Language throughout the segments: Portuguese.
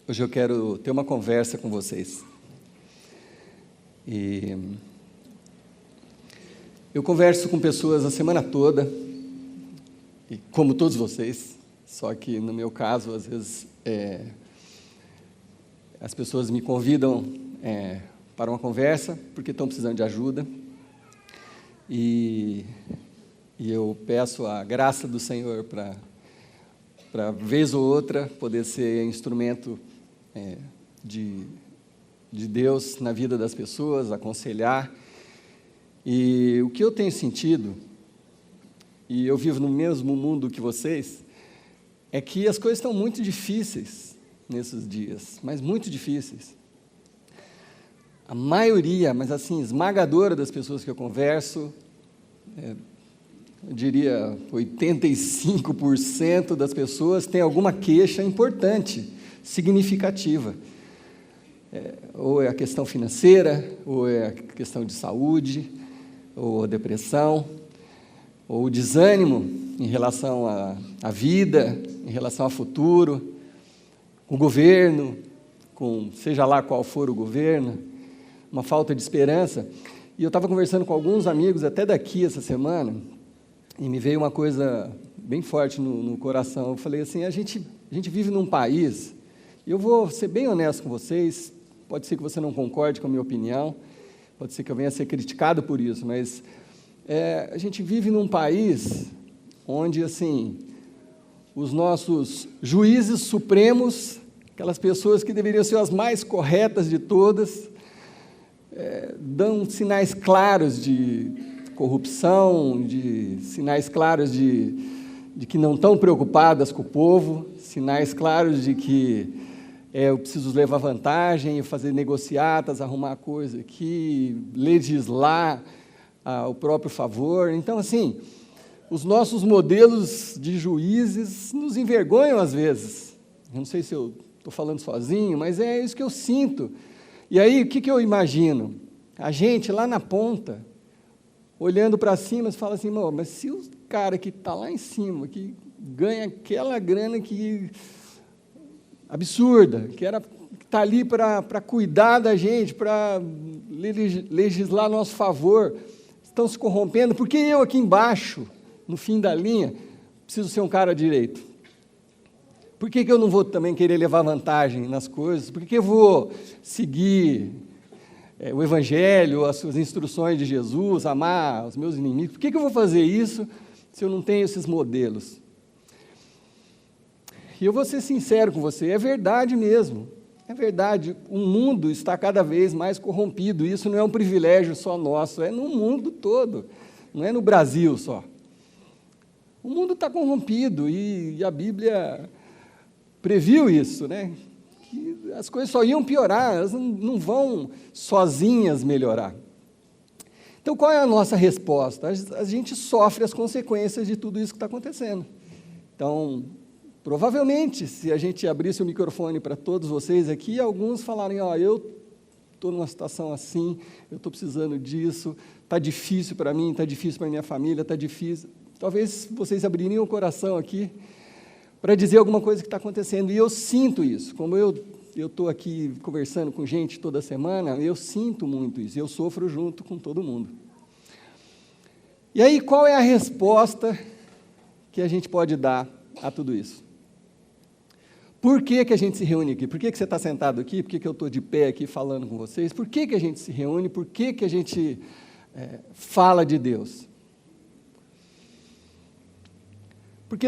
Hoje eu quero ter uma conversa com vocês. Eu converso com pessoas a semana toda, e como todos vocês, só que no meu caso, às vezes, as pessoas me convidam para uma conversa porque estão precisando de ajuda, e eu peço a graça do Senhor para vez ou outra, poder ser instrumento de Deus na vida das pessoas, aconselhar. E o que eu tenho sentido, e eu vivo no mesmo mundo que vocês, é que as coisas estão muito difíceis nesses dias, mas muito difíceis. A maioria, mas assim, esmagadora das pessoas que eu converso, eu diria 85% das pessoas tem alguma queixa importante, significativa. Ou é a questão financeira, ou é a questão de saúde, ou a depressão, ou o desânimo em relação à vida, em relação ao futuro, com o governo, com seja lá qual for o governo, uma falta de esperança. E eu estava conversando com alguns amigos até daqui essa semana, e me veio uma coisa bem forte no coração. Eu falei assim, a gente vive num país, e eu vou ser bem honesto com vocês, pode ser que você não concorde com a minha opinião, pode ser que eu venha a ser criticado por isso, mas a gente vive num país onde, assim, os nossos juízes supremos, aquelas pessoas que deveriam ser as mais corretas de todas, dão sinais claros de corrupção, de sinais claros de que não estão preocupadas com o povo, sinais claros de que eu preciso levar vantagem, fazer negociatas, arrumar coisa aqui, legislar ao próprio favor. Então, assim, os nossos modelos de juízes nos envergonham às vezes. Eu não sei se eu estou falando sozinho, mas é isso que eu sinto. E aí, o que eu imagino? A gente lá na ponta, olhando para cima, você fala assim, mas se o cara que está lá em cima, que ganha aquela grana que absurda, que está ali para cuidar da gente, para legislar a nosso favor, estão se corrompendo, por que eu aqui embaixo, no fim da linha, preciso ser um cara direito? Por que eu não vou também querer levar vantagem nas coisas? Por que eu vou seguir o Evangelho, as suas instruções de Jesus, amar os meus inimigos? Por que eu vou fazer isso se eu não tenho esses modelos? E eu vou ser sincero com você, é verdade mesmo, é verdade, o mundo está cada vez mais corrompido, isso não é um privilégio só nosso, é no mundo todo, não é no Brasil só. O mundo está corrompido e a Bíblia previu isso, né? Que as coisas só iam piorar, elas não vão sozinhas melhorar. Então, qual é a nossa resposta? A gente sofre as consequências de tudo isso que está acontecendo. Então, provavelmente, se a gente abrisse o microfone para todos vocês aqui, alguns falarem, eu estou numa situação assim, eu estou precisando disso, está difícil para mim, está difícil para a minha família, está difícil. Talvez vocês abririam o coração aqui para dizer alguma coisa que está acontecendo, e eu sinto isso, como eu estou aqui conversando com gente toda semana, eu sinto muito isso, eu sofro junto com todo mundo. E aí, qual é a resposta que a gente pode dar a tudo isso? Por que a gente se reúne aqui? Por que você está sentado aqui? Por que eu estou de pé aqui falando com vocês? Por que a gente se reúne? Por que a gente fala de Deus? Porque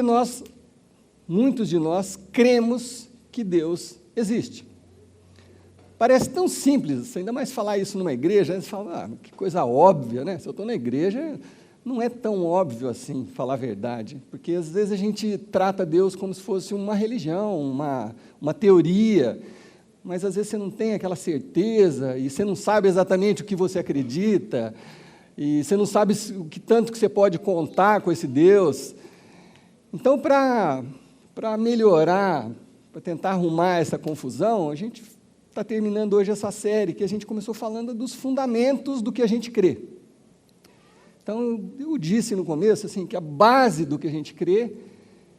muitos de nós cremos que Deus existe. Parece tão simples, ainda mais falar isso numa igreja, você fala, que coisa óbvia, né? Se eu estou na igreja, não é tão óbvio assim, falar a verdade, porque às vezes a gente trata Deus como se fosse uma religião, uma teoria, mas às vezes você não tem aquela certeza, e você não sabe exatamente o que você acredita, e você não sabe o que tanto que você pode contar com esse Deus. Então, para melhorar, para tentar arrumar essa confusão, a gente está terminando hoje essa série, que a gente começou falando dos fundamentos do que a gente crê. Então, eu disse no começo, assim, que a base do que a gente crê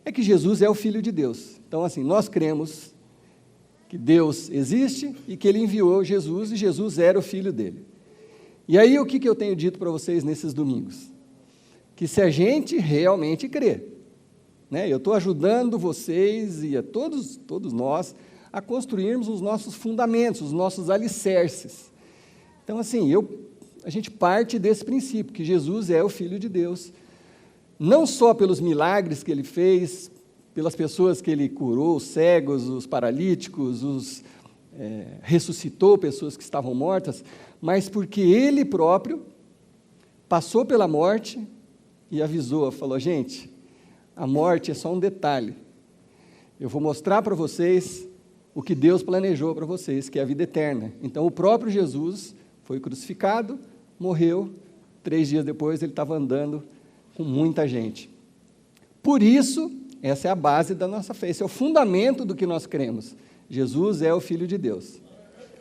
é que Jesus é o Filho de Deus. Então, assim, nós cremos que Deus existe e que Ele enviou Jesus, e Jesus era o Filho dele. E aí, o que eu tenho dito para vocês nesses domingos? Que se a gente realmente crê, né? Eu estou ajudando vocês e a todos nós a construirmos os nossos fundamentos, os nossos alicerces. Então, assim, a gente parte desse princípio, que Jesus é o Filho de Deus, não só pelos milagres que Ele fez, pelas pessoas que Ele curou, os cegos, os paralíticos, ressuscitou pessoas que estavam mortas, mas porque Ele próprio passou pela morte e avisou, falou, gente, a morte é só um detalhe, eu vou mostrar para vocês o que Deus planejou para vocês, que é a vida eterna. Então, o próprio Jesus foi crucificado, morreu, 3 dias depois Ele estava andando com muita gente. Por isso, essa é a base da nossa fé, esse é o fundamento do que nós cremos. Jesus é o Filho de Deus.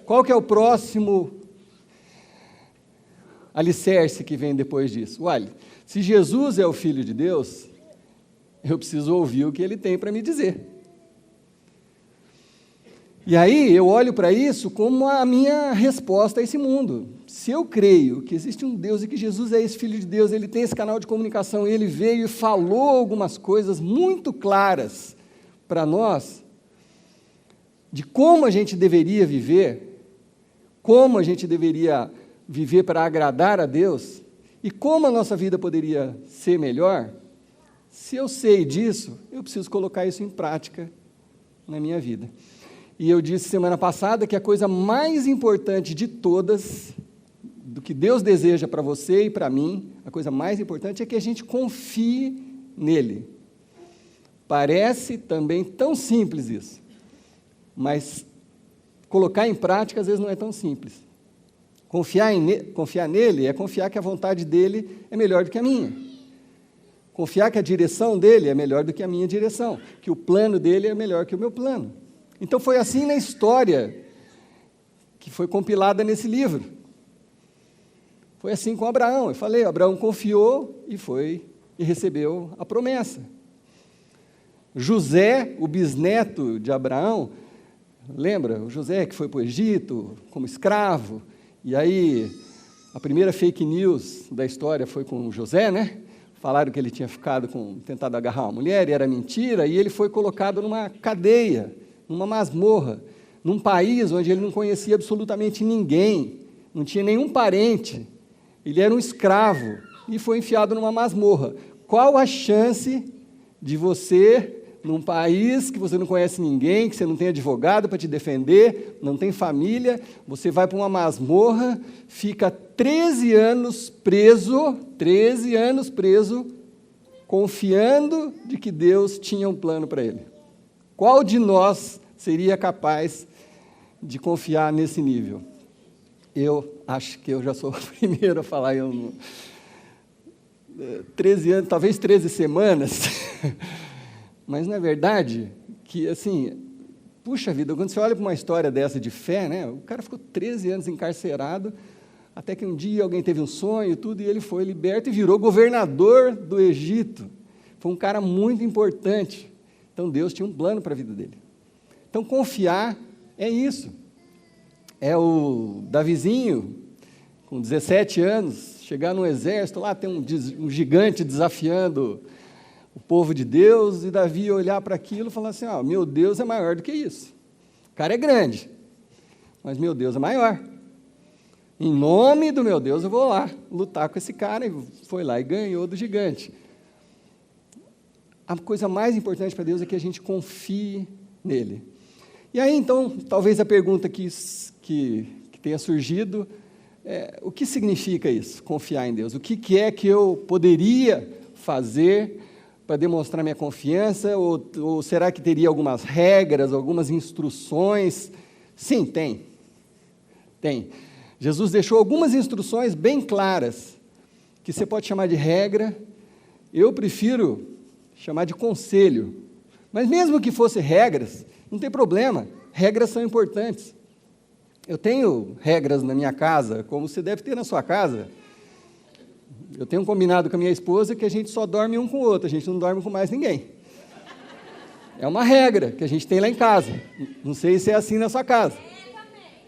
Qual que é o próximo alicerce que vem depois disso? Olha, se Jesus é o Filho de Deus, eu preciso ouvir o que Ele tem para me dizer. E aí eu olho para isso como a minha resposta a esse mundo. Se eu creio que existe um Deus e que Jesus é esse Filho de Deus, Ele tem esse canal de comunicação, Ele veio e falou algumas coisas muito claras para nós, de como a gente deveria viver, como a gente deveria viver para agradar a Deus, e como a nossa vida poderia ser melhor. Se eu sei disso, eu preciso colocar isso em prática na minha vida. E eu disse semana passada que a coisa mais importante de todas, do que Deus deseja para você e para mim, a coisa mais importante é que a gente confie nele. Parece também tão simples isso, mas colocar em prática às vezes não é tão simples. Confiar nele é confiar que a vontade dele é melhor do que a minha. Confiar que a direção dele é melhor do que a minha direção, que o plano dele é melhor que o meu plano. Então, foi assim na história que foi compilada nesse livro. Foi assim com Abraão. Eu falei, Abraão confiou e recebeu a promessa. José, o bisneto de Abraão, lembra? O José que foi para o Egito como escravo, e aí a primeira fake news da história foi com o José, né? Falaram que ele tinha tentado agarrar uma mulher, e era mentira, e ele foi colocado numa cadeia, numa masmorra, num país onde ele não conhecia absolutamente ninguém, não tinha nenhum parente, ele era um escravo, e foi enfiado numa masmorra. Qual a chance de você, num país que você não conhece ninguém, que você não tem advogado para te defender, não tem família, você vai para uma masmorra, fica 13 anos preso, confiando de que Deus tinha um plano para ele? Qual de nós seria capaz de confiar nesse nível? Eu acho que eu já sou o primeiro a falar. 13 anos, talvez 13 semanas, mas não é verdade que, assim, puxa vida, quando você olha para uma história dessa de fé, né, o cara ficou 13 anos encarcerado, até que um dia alguém teve um sonho e ele foi liberto e virou governador do Egito. Foi um cara muito importante. Então, Deus tinha um plano para a vida dele. Então, confiar é isso. É o Davizinho, com 17 anos, chegar num exército, lá tem um gigante desafiando o povo de Deus, e Davi olhar para aquilo e falar assim, meu Deus é maior do que isso. O cara é grande, mas meu Deus é maior. Em nome do meu Deus eu vou lá lutar com esse cara, e foi lá e ganhou do gigante. A coisa mais importante para Deus é que a gente confie nele. E aí, então, talvez a pergunta que tenha surgido é, o que significa isso, confiar em Deus? O que é que eu poderia fazer para demonstrar minha confiança? Ou será que teria algumas regras, algumas instruções? Sim, tem. Jesus deixou algumas instruções bem claras, que você pode chamar de regra, eu prefiro chamar de conselho. Mas mesmo que fosse regras, não tem problema, regras são importantes. Eu tenho regras na minha casa, como você deve ter na sua casa. Eu tenho combinado com a minha esposa que a gente só dorme um com o outro, a gente não dorme com mais ninguém. É uma regra que a gente tem lá em casa. Não sei se é assim na sua casa.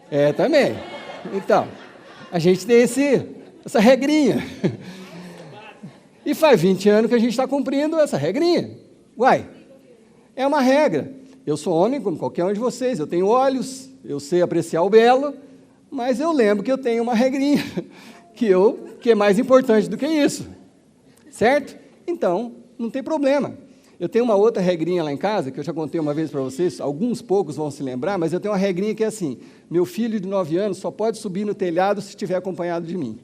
É também. Então, a gente tem essa regrinha. E faz 20 anos que a gente está cumprindo essa regrinha. Uai, é uma regra. Eu sou homem como qualquer um de vocês, eu tenho olhos, eu sei apreciar o belo, mas eu lembro que eu tenho uma regrinha, que é mais importante do que isso. Certo? Então, não tem problema. Eu tenho uma outra regrinha lá em casa, que eu já contei uma vez para vocês, alguns poucos vão se lembrar, mas eu tenho uma regrinha que é assim: meu filho de 9 anos só pode subir no telhado se estiver acompanhado de mim.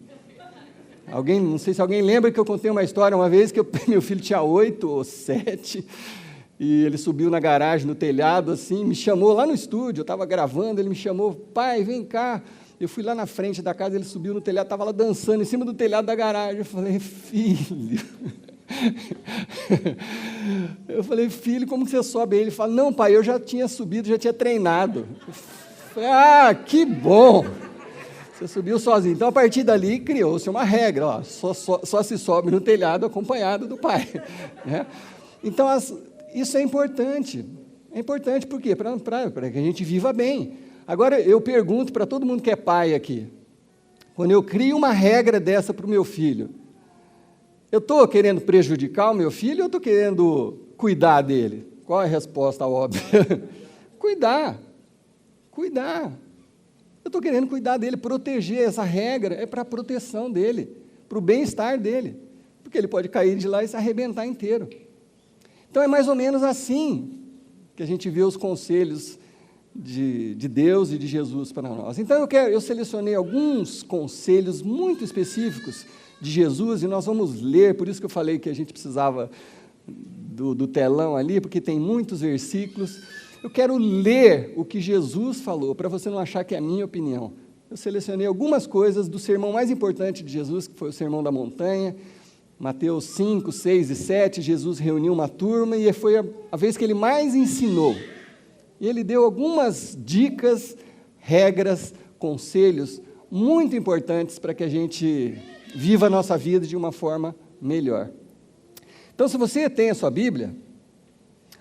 Não sei se alguém lembra que eu contei uma história uma vez que meu filho tinha 8 ou 7, e ele subiu na garagem, no telhado, assim, me chamou lá no estúdio, eu estava gravando, ele me chamou, pai, vem cá. Eu fui lá na frente da casa, ele subiu no telhado, estava lá dançando em cima do telhado da garagem. Eu falei, filho... Eu falei, filho, como que você sobe aí? Ele fala, não, pai, eu já tinha subido, já tinha treinado. Eu falei, ah, que bom! Você subiu sozinho. Então, a partir dali, criou-se uma regra, ó, só se sobe no telhado acompanhado do pai. Né? Então, isso é importante. É importante por quê? Para que a gente viva bem. Agora, eu pergunto para todo mundo que é pai aqui, quando eu crio uma regra dessa para o meu filho, eu estou querendo prejudicar o meu filho ou estou querendo cuidar dele? Qual é a resposta óbvia? Cuidar. Eu estou querendo cuidar dele, proteger. Essa regra é para a proteção dele, para o bem-estar dele, porque ele pode cair de lá e se arrebentar inteiro. Então, é mais ou menos assim que a gente vê os conselhos de Deus e de Jesus para nós. Então, eu selecionei alguns conselhos muito específicos de Jesus, e nós vamos ler, por isso que eu falei que a gente precisava do telão ali, porque tem muitos versículos. Eu quero ler o que Jesus falou, para você não achar que é a minha opinião. Eu selecionei algumas coisas do sermão mais importante de Jesus, que foi o Sermão da Montanha, Mateus 5, 6 e 7, Jesus reuniu uma turma, e foi a vez que ele mais ensinou. E ele deu algumas dicas, regras, conselhos, muito importantes para que a gente viva a nossa vida de uma forma melhor. Então, se você tem a sua Bíblia,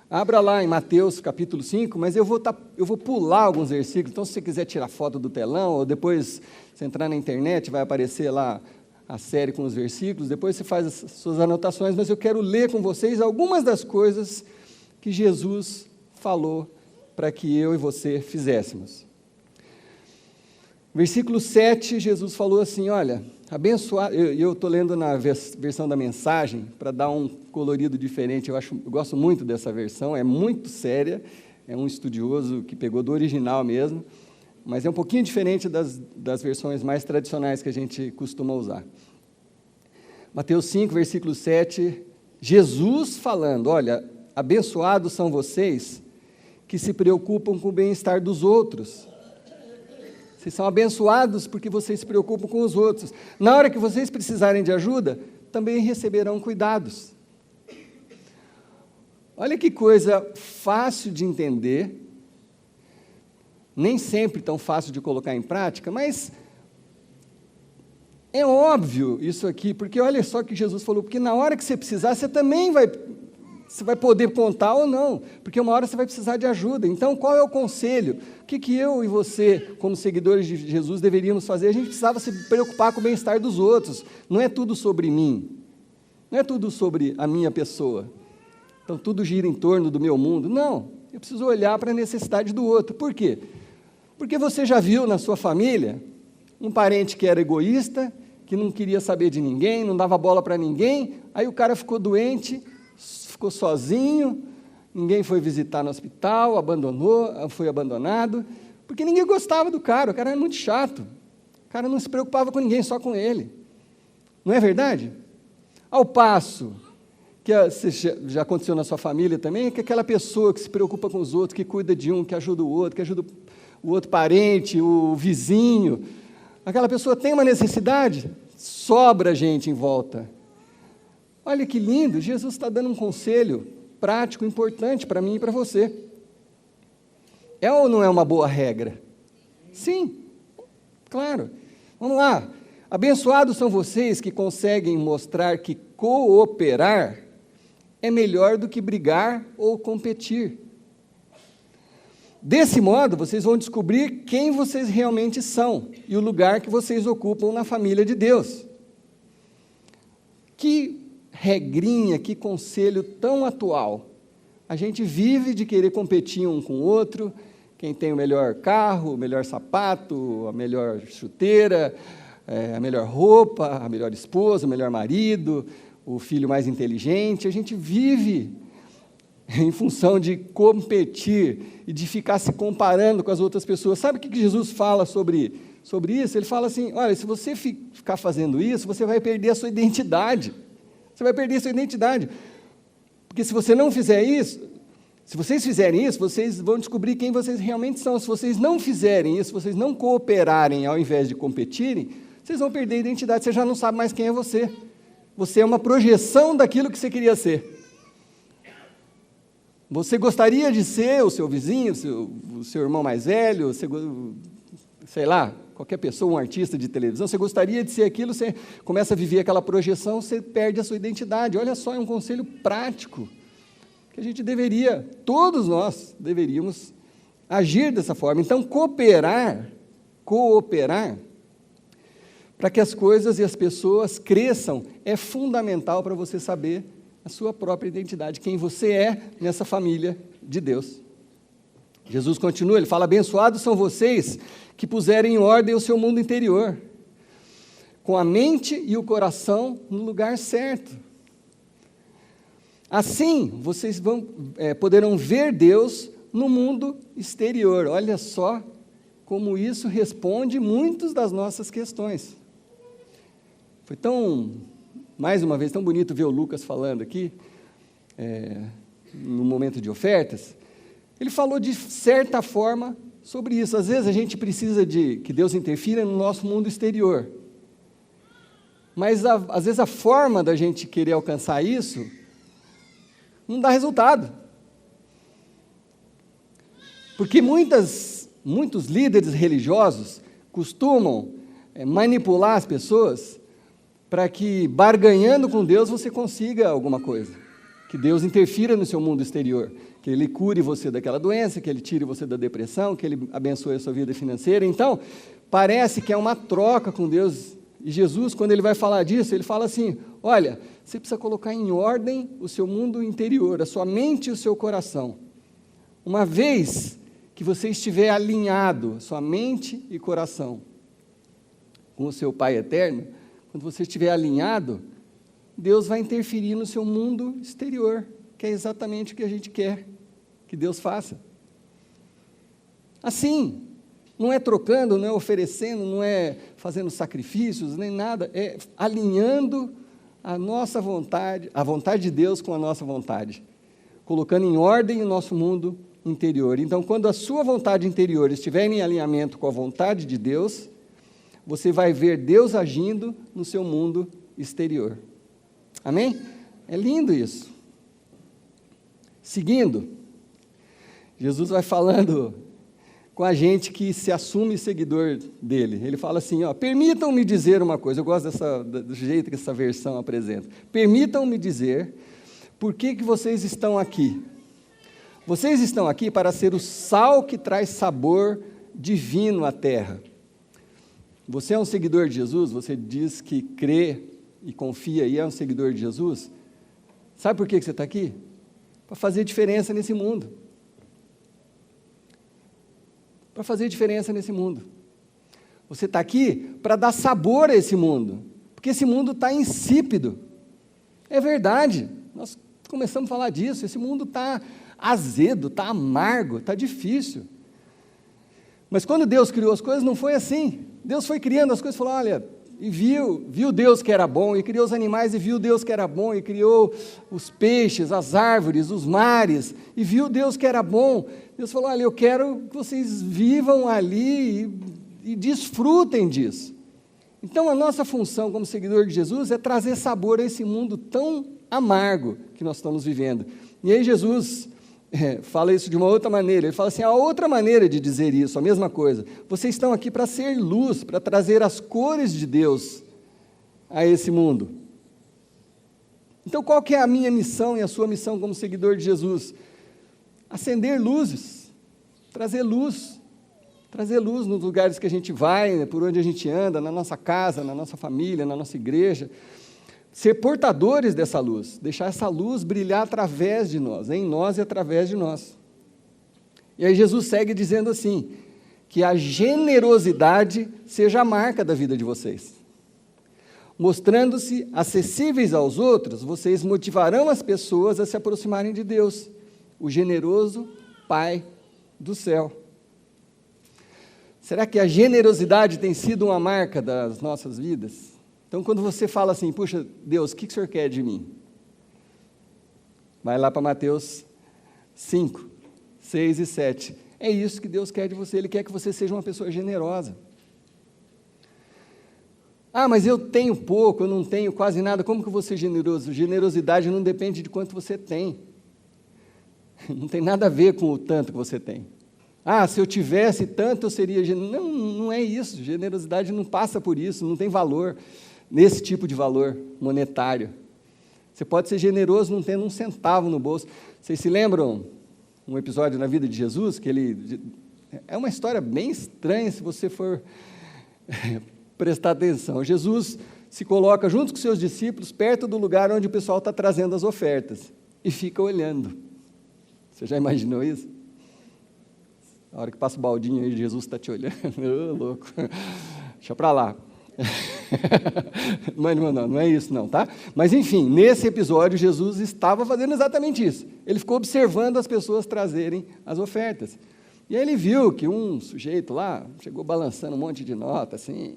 abra lá em Mateus capítulo 5, mas eu vou pular alguns versículos. Então, se você quiser tirar foto do telão, ou depois, se entrar na internet, vai aparecer lá a série com os versículos, depois você faz as suas anotações, mas eu quero ler com vocês algumas das coisas que Jesus falou para que eu e você fizéssemos. Versículo 7, Jesus falou assim, olha, abençoado, eu estou lendo na versão da Mensagem, para dar um colorido diferente, eu gosto muito dessa versão, é muito séria, é um estudioso que pegou do original mesmo, mas é um pouquinho diferente das versões mais tradicionais que a gente costuma usar. Mateus 5, versículo 7, Jesus falando, olha, abençoados são vocês que se preocupam com o bem-estar dos outros. Vocês são abençoados porque vocês se preocupam com os outros. Na hora que vocês precisarem de ajuda, também receberão cuidados. Olha que coisa fácil de entender, nem sempre tão fácil de colocar em prática, mas é óbvio isso aqui, porque olha só que Jesus falou, porque na hora que você precisar, você também vai poder contar ou não, porque uma hora você vai precisar de ajuda. Então, qual é o conselho? O que eu e você, como seguidores de Jesus, deveríamos fazer? A gente precisava se preocupar com o bem-estar dos outros. Não é tudo sobre mim. Não é tudo sobre a minha pessoa. Então, tudo gira em torno do meu mundo. Não, eu preciso olhar para a necessidade do outro. Por quê? Porque você já viu na sua família um parente que era egoísta, que não queria saber de ninguém, não dava bola para ninguém, aí o cara ficou doente, ficou sozinho, ninguém foi visitar no hospital, foi abandonado, porque ninguém gostava do cara, o cara era muito chato, o cara não se preocupava com ninguém, só com ele. Não é verdade? Ao passo que já aconteceu na sua família também, que aquela pessoa que se preocupa com os outros, que cuida de um, que ajuda o outro, que ajuda o outro parente, o vizinho, aquela pessoa tem uma necessidade, sobra gente em volta. Olha que lindo, Jesus está dando um conselho prático, importante para mim e para você. É ou não é uma boa regra? Sim, claro. Vamos lá. Abençoados são vocês que conseguem mostrar que cooperar é melhor do que brigar ou competir. Desse modo, vocês vão descobrir quem vocês realmente são e o lugar que vocês ocupam na família de Deus. Que regrinha, que conselho tão atual. A gente vive de querer competir um com o outro, quem tem o melhor carro, o melhor sapato, a melhor chuteira, a melhor roupa, a melhor esposa, o melhor marido, o filho mais inteligente. A gente vive em função de competir e de ficar se comparando com as outras pessoas. Sabe o que Jesus fala sobre isso? Ele fala assim, olha, se você ficar fazendo isso, você vai perder a sua identidade. Você vai perder a sua identidade. Porque se você não fizer isso, se vocês fizerem isso, vocês vão descobrir quem vocês realmente são. Se vocês não fizerem isso, se vocês não cooperarem ao invés de competirem, vocês vão perder a identidade, você já não sabe mais quem é você. Você é uma projeção daquilo que você queria ser. Você gostaria de ser o seu vizinho, o seu irmão mais velho, sei lá, qualquer pessoa, um artista de televisão, você gostaria de ser aquilo, você começa a viver aquela projeção, você perde a sua identidade. Olha só, é um conselho prático, que a gente deveria, todos nós deveríamos agir dessa forma. Então, cooperar, para que as coisas e as pessoas cresçam, é fundamental para você saber a sua própria identidade, quem você é nessa família de Deus. Jesus continua, ele fala, abençoados são vocês que puserem em ordem o seu mundo interior, com a mente e o coração no lugar certo. Assim, vocês poderão ver Deus no mundo exterior. Olha só como isso responde muitas das nossas questões. Foi mais uma vez, tão bonito ver o Lucas falando aqui, no momento de ofertas. Ele falou de certa forma sobre isso. Às vezes a gente precisa de que Deus interfira no nosso mundo exterior. Mas às vezes a forma da gente querer alcançar isso não dá resultado. Porque muitos líderes religiosos costumam manipular as pessoas para que, barganhando com Deus, você consiga alguma coisa. Que Deus interfira no seu mundo exterior, que Ele cure você daquela doença, que Ele tire você da depressão, que Ele abençoe a sua vida financeira. Então, parece que é uma troca com Deus. E Jesus, quando Ele vai falar disso, Ele fala assim, olha, você precisa colocar em ordem o seu mundo interior, a sua mente e o seu coração. Uma vez que você estiver alinhado, sua mente e coração, com o seu Pai eterno, quando você estiver alinhado, Deus vai interferir no seu mundo exterior, que é exatamente o que a gente quer que Deus faça. Assim, não é trocando, não é oferecendo, não é fazendo sacrifícios, nem nada, é alinhando a nossa vontade, a vontade de Deus com a nossa vontade, colocando em ordem o nosso mundo interior. Então, quando a sua vontade interior estiver em alinhamento com a vontade de Deus, você vai ver Deus agindo no seu mundo exterior. Amém? É lindo isso. Seguindo, Jesus vai falando com a gente que se assume seguidor dele. Ele fala assim, permitam-me dizer uma coisa, eu gosto do jeito que essa versão apresenta. Permitam-me dizer por que vocês estão aqui. Vocês estão aqui para ser o sal que traz sabor divino à terra. Você é um seguidor de Jesus? Você diz que crê e confia e é um seguidor de Jesus? Sabe por que você está aqui? Para fazer diferença nesse mundo. Para fazer diferença nesse mundo. Você está aqui para dar sabor a esse mundo, porque esse mundo está insípido. É verdade, nós começamos a falar disso, esse mundo está azedo, está amargo, está difícil. Mas quando Deus criou as coisas, não foi assim. Deus foi criando as coisas e falou, olha, e viu Deus que era bom, e criou os animais e viu Deus que era bom, e criou os peixes, as árvores, os mares, e viu Deus que era bom. Deus falou, olha, eu quero que vocês vivam ali e desfrutem disso. Então, a nossa função como seguidor de Jesus é trazer sabor a esse mundo tão amargo que nós estamos vivendo. E aí Jesus fala isso de uma outra maneira, ele fala assim, a outra maneira de dizer isso, a mesma coisa, vocês estão aqui para ser luz, para trazer as cores de Deus a esse mundo. Então, qual que é a minha missão e a sua missão como seguidor de Jesus? Acender luzes, trazer luz nos lugares que a gente vai, por onde a gente anda, na nossa casa, na nossa família, na nossa igreja, ser portadores dessa luz, deixar essa luz brilhar através de nós, em nós e através de nós. E aí Jesus segue dizendo assim, que a generosidade seja a marca da vida de vocês. Mostrando-se acessíveis aos outros, vocês motivarão as pessoas a se aproximarem de Deus, o generoso Pai do céu. Será que a generosidade tem sido uma marca das nossas vidas? Então, quando você fala assim, puxa, Deus, o que o Senhor quer de mim? Vai lá para Mateus 5, 6 e 7. É isso que Deus quer de você, Ele quer que você seja uma pessoa generosa. Ah, mas eu tenho pouco, eu não tenho quase nada, como que eu vou ser generoso? Generosidade não depende de quanto você tem. Não tem nada a ver com o tanto que você tem. Ah, se eu tivesse tanto, eu seria generoso. Não, não é isso, generosidade não passa por isso, não tem valor, nesse tipo de valor monetário. Você pode ser generoso não tendo um centavo no bolso. Vocês se lembram um episódio na vida de Jesus, que ele... É uma história bem estranha, se você for prestar atenção. Jesus se coloca junto com seus discípulos, perto do lugar onde o pessoal está trazendo as ofertas, e fica olhando. Você já imaginou isso? A hora que passa o baldinho aí, Jesus está te olhando. Ô, louco. Deixa para lá. Mas não é isso não, tá? Mas enfim, nesse episódio, Jesus estava fazendo exatamente isso. Ele ficou observando as pessoas trazerem as ofertas. E aí ele viu que um sujeito lá chegou balançando um monte de nota, assim,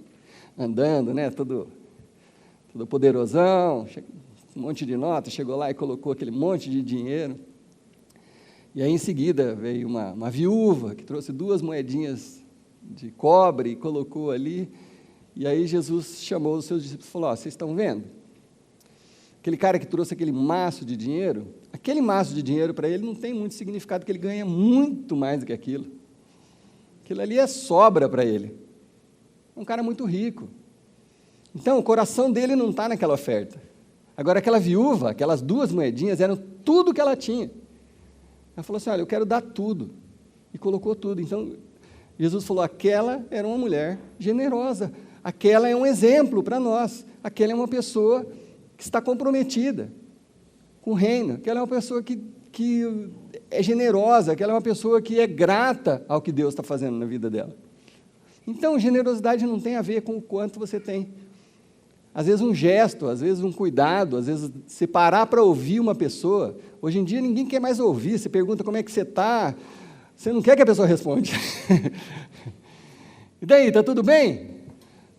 andando, né, todo poderosão, um monte de nota, chegou lá e colocou aquele monte de dinheiro. E aí, em seguida, veio uma viúva que trouxe 2 moedinhas de cobre e colocou ali. E aí, Jesus chamou os seus discípulos e falou, vocês estão vendo? Aquele cara que trouxe aquele maço de dinheiro, aquele maço de dinheiro para ele não tem muito significado, porque ele ganha muito mais do que aquilo. Aquilo ali é sobra para ele. É um cara muito rico. Então, o coração dele não está naquela oferta. Agora, aquela viúva, aquelas 2 moedinhas, eram tudo que ela tinha. Ela falou assim, olha, eu quero dar tudo. E colocou tudo. Então, Jesus falou, aquela era uma mulher generosa. Aquela é um exemplo para nós. Aquela é uma pessoa que está comprometida com o reino. Aquela é uma pessoa que é generosa. Aquela é uma pessoa que é grata ao que Deus está fazendo na vida dela. Então, generosidade não tem a ver com o quanto você tem. Às vezes um gesto, às vezes um cuidado, às vezes você parar para ouvir uma pessoa. Hoje em dia ninguém quer mais ouvir, você pergunta como é que você está, você não quer que a pessoa responda. E daí, está tudo bem?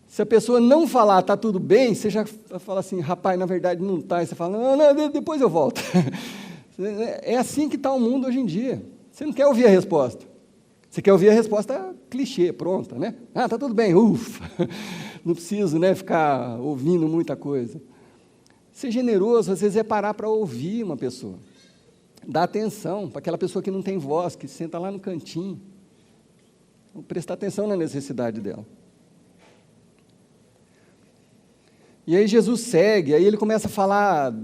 Se a pessoa não falar está tudo bem, você já fala assim, rapaz, na verdade não está, e você fala, não, depois eu volto. É assim que está o mundo hoje em dia. Você não quer ouvir a resposta. Você quer ouvir a resposta clichê, pronta, né? Ah, está tudo bem, ufa. Não preciso, né, ficar ouvindo muita coisa. Ser generoso, às vezes, é parar para ouvir uma pessoa. Dar atenção para aquela pessoa que não tem voz, que senta lá no cantinho. Prestar atenção na necessidade dela. E aí Jesus segue, aí ele começa a falar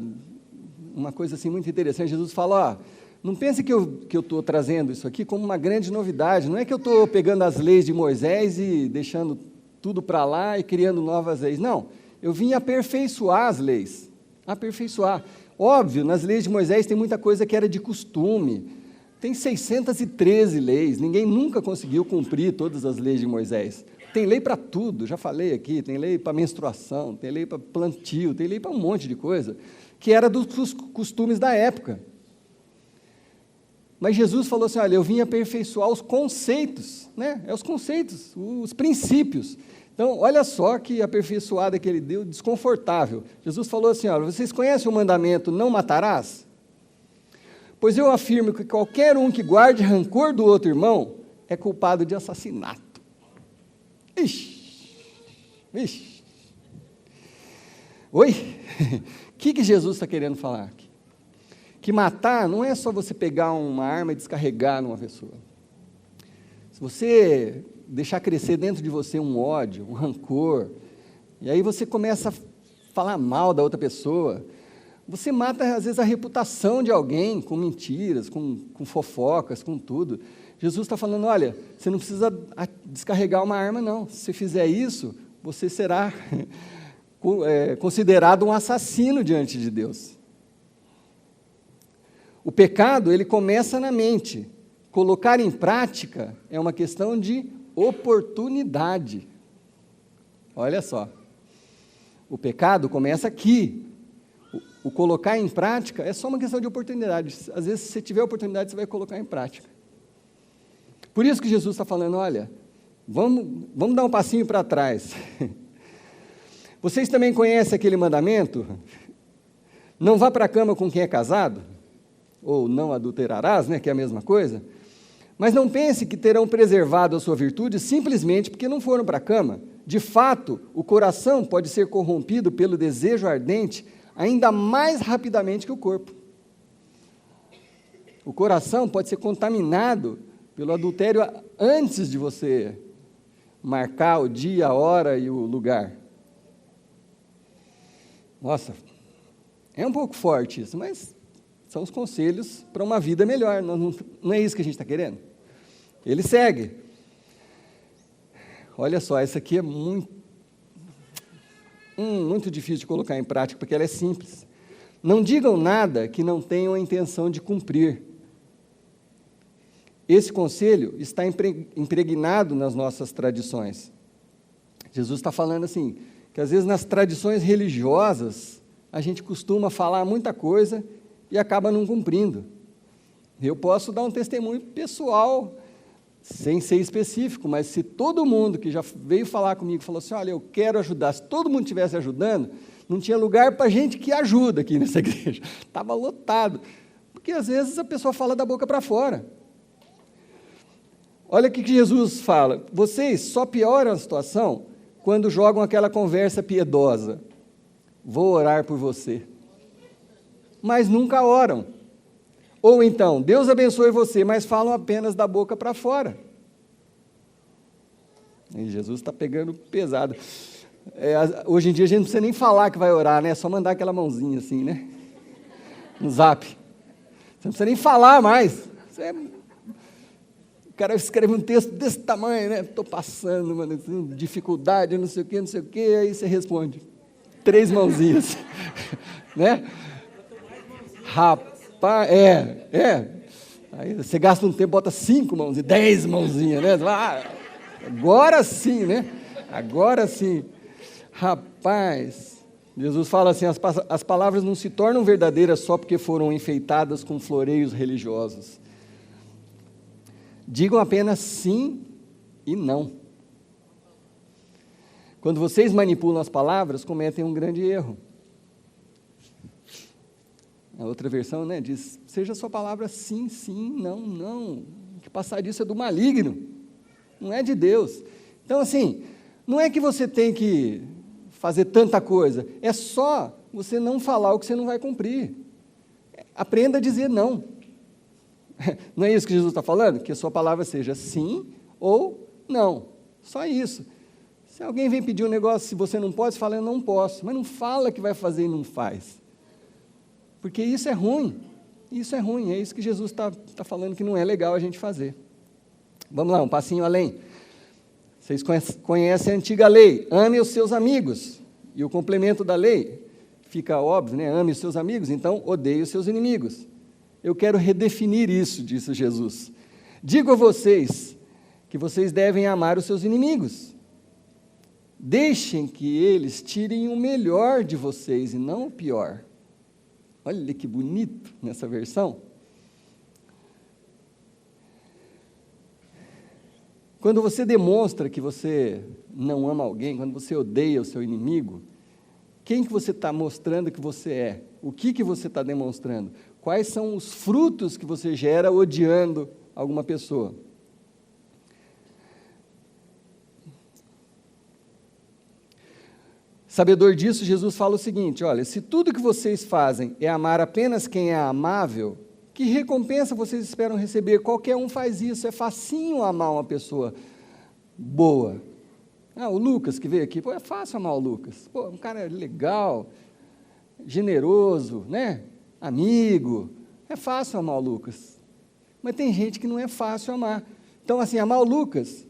uma coisa assim muito interessante. Jesus fala, não pense que eu estou trazendo isso aqui como uma grande novidade. Não é que eu estou pegando as leis de Moisés e deixando tudo para lá e criando novas leis. Não, eu vim aperfeiçoar as leis. Aperfeiçoar. Óbvio, nas leis de Moisés tem muita coisa que era de costume. Tem 613 leis. Ninguém nunca conseguiu cumprir todas as leis de Moisés. Tem lei para tudo, já falei aqui. Tem lei para menstruação, tem lei para plantio, tem lei para um monte de coisa, que era dos costumes da época. Mas Jesus falou assim, olha, eu vim aperfeiçoar os conceitos, né? Os conceitos, os princípios. Então, olha só que aperfeiçoada que ele deu, desconfortável. Jesus falou assim, olha, vocês conhecem o mandamento, não matarás? Pois eu afirmo que qualquer um que guarde rancor do outro irmão é culpado de assassinato. Ixi. Oi? O que Jesus está querendo falar aqui? Que matar não é só você pegar uma arma e descarregar numa pessoa. Se você deixar crescer dentro de você um ódio, um rancor, e aí você começa a falar mal da outra pessoa, Você mata, às vezes, a reputação de alguém com mentiras, com fofocas, com tudo. Jesus está falando, olha, você não precisa descarregar uma arma, não. Se você fizer isso, você será considerado um assassino diante de Deus. O pecado, ele começa na mente. Colocar em prática é uma questão de oportunidade. Olha só. O pecado começa aqui. O colocar em prática é só uma questão de oportunidade. Às vezes, se você tiver oportunidade, você vai colocar em prática. Por isso que Jesus está falando, olha, vamos dar um passinho para trás. Vocês também conhecem aquele mandamento? Não vá para a cama com quem é casado, ou não adulterarás, né, que é a mesma coisa. Mas não pense que terão preservado a sua virtude simplesmente porque não foram para a cama. De fato, o coração pode ser corrompido pelo desejo ardente ainda mais rapidamente que o corpo. O coração pode ser contaminado pelo adultério antes de você marcar o dia, a hora e o lugar. Nossa, é um pouco forte isso, mas são os conselhos para uma vida melhor. Não é isso que a gente está querendo? Ele segue. Olha só, essa aqui é muito difícil de colocar em prática, porque ela é simples. Não digam nada que não tenham a intenção de cumprir. Esse conselho está impregnado nas nossas tradições. Jesus está falando assim, que às vezes nas tradições religiosas, a gente costuma falar muita coisa e acaba não cumprindo. Eu posso dar um testemunho pessoal, sem ser específico, mas se todo mundo que já veio falar comigo falou assim, olha, eu quero ajudar, se todo mundo estivesse ajudando, não tinha lugar para gente que ajuda aqui nessa igreja, estava lotado, porque às vezes a pessoa fala da boca para fora. Olha o que Jesus fala, vocês só pioram a situação quando jogam aquela conversa piedosa, vou orar por você, mas nunca oram. Ou então, Deus abençoe você, mas falam apenas da boca para fora. E Jesus está pegando pesado. Hoje em dia a gente não precisa nem falar que vai orar, né? É só mandar aquela mãozinha assim, né? No zap. Você não precisa nem falar mais. O cara escreve um texto desse tamanho, né? Estou passando, mano, dificuldade, não sei o quê, aí você responde. 3 mãozinhas. Né? Rapaz. Aí você gasta um tempo, bota 5 mãos, 10 mãozinhas, né? Agora sim, né? Agora sim. Rapaz, Jesus fala assim, as palavras não se tornam verdadeiras só porque foram enfeitadas com floreios religiosos. Digam apenas sim e não. Quando vocês manipulam as palavras, cometem um grande erro. A outra versão, né, diz, seja a sua palavra sim, sim, não, não. Que passar disso é do maligno, não é de Deus. Então, assim, não é que você tem que fazer tanta coisa, é só você não falar o que você não vai cumprir. Aprenda a dizer não. Não é isso que Jesus está falando? Que a sua palavra seja sim ou não. Só isso. Se alguém vem pedir um negócio, se você não pode, você fala, eu não posso. Mas não fala que vai fazer e não faz. Porque isso é ruim, é isso que Jesus está falando que não é legal a gente fazer. Vamos lá, um passinho além. Vocês conhecem a antiga lei, ame os seus amigos, e o complemento da lei, fica óbvio, né? Ame os seus amigos, então odeie os seus inimigos. Eu quero redefinir isso, disse Jesus. Digo a vocês que vocês devem amar os seus inimigos. Deixem que eles tirem o melhor de vocês e não o pior. Olha que bonito nessa versão. Quando você demonstra que você não ama alguém, quando você odeia o seu inimigo, quem que você está mostrando que você é? O que você está demonstrando? Quais são os frutos que você gera odiando alguma pessoa? Sabedor disso, Jesus fala o seguinte, olha, se tudo que vocês fazem é amar apenas quem é amável, que recompensa vocês esperam receber? Qualquer um faz isso, é facinho amar uma pessoa boa. O Lucas que veio aqui, é fácil amar o Lucas, um cara legal, generoso, né? Amigo. É fácil amar o Lucas. Mas tem gente que não é fácil amar. Então, assim, amar o Lucas,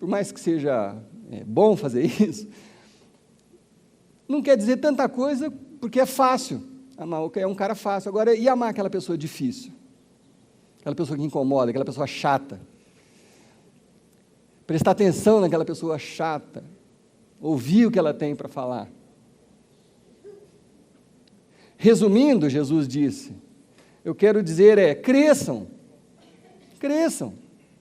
por mais que seja bom fazer isso, não quer dizer tanta coisa, porque é fácil. Amar é um cara fácil. Agora, e amar aquela pessoa difícil? Aquela pessoa que incomoda, aquela pessoa chata. Prestar atenção naquela pessoa chata. Ouvir o que ela tem para falar. Resumindo, Jesus disse, eu quero dizer cresçam,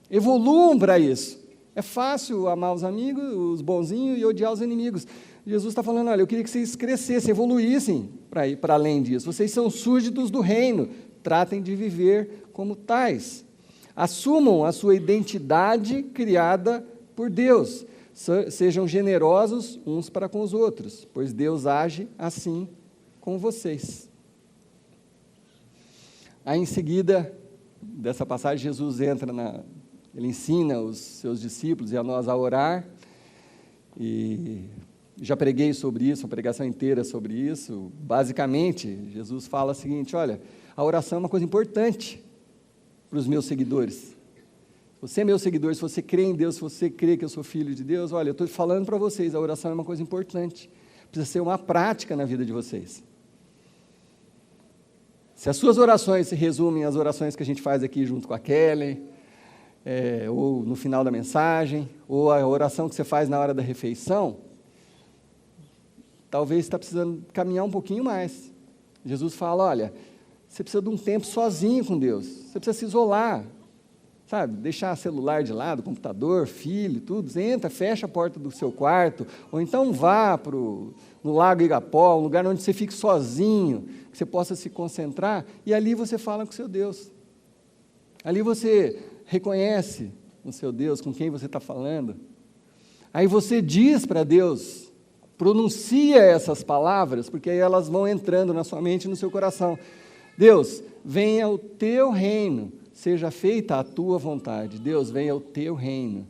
evoluam para isso. É fácil amar os amigos, os bonzinhos, e odiar os inimigos. Jesus está falando, olha, eu queria que vocês crescessem, evoluíssem para ir para além disso. Vocês são súditos do reino, tratem de viver como tais. Assumam a sua identidade criada por Deus. Sejam generosos uns para com os outros, pois Deus age assim com vocês. Aí, em seguida, dessa passagem, Jesus ele ensina os seus discípulos e a nós a orar, e já preguei sobre isso, uma pregação inteira sobre isso. Basicamente, Jesus fala o seguinte, olha, a oração é uma coisa importante para os meus seguidores. Você é meu seguidor, se você crê em Deus, se você crê que eu sou filho de Deus, olha, eu estou falando para vocês, a oração é uma coisa importante, precisa ser uma prática na vida de vocês. Se as suas orações se resumem às orações que a gente faz aqui junto com a Kelly, ou no final da mensagem, ou a oração que você faz na hora da refeição, talvez você está precisando caminhar um pouquinho mais. Jesus fala, olha, você precisa de um tempo sozinho com Deus, você precisa se isolar, sabe, deixar celular de lado, computador, filho, tudo, entra, fecha a porta do seu quarto, ou então vá no Lago Igapó, um lugar onde você fique sozinho, que você possa se concentrar, e ali você fala com o seu Deus. Ali você reconhece o seu Deus, com quem você está falando. Aí você diz para Deus, pronuncia essas palavras, porque aí elas vão entrando na sua mente e no seu coração. Deus, venha o teu reino, seja feita a tua vontade. Deus, venha o teu reino,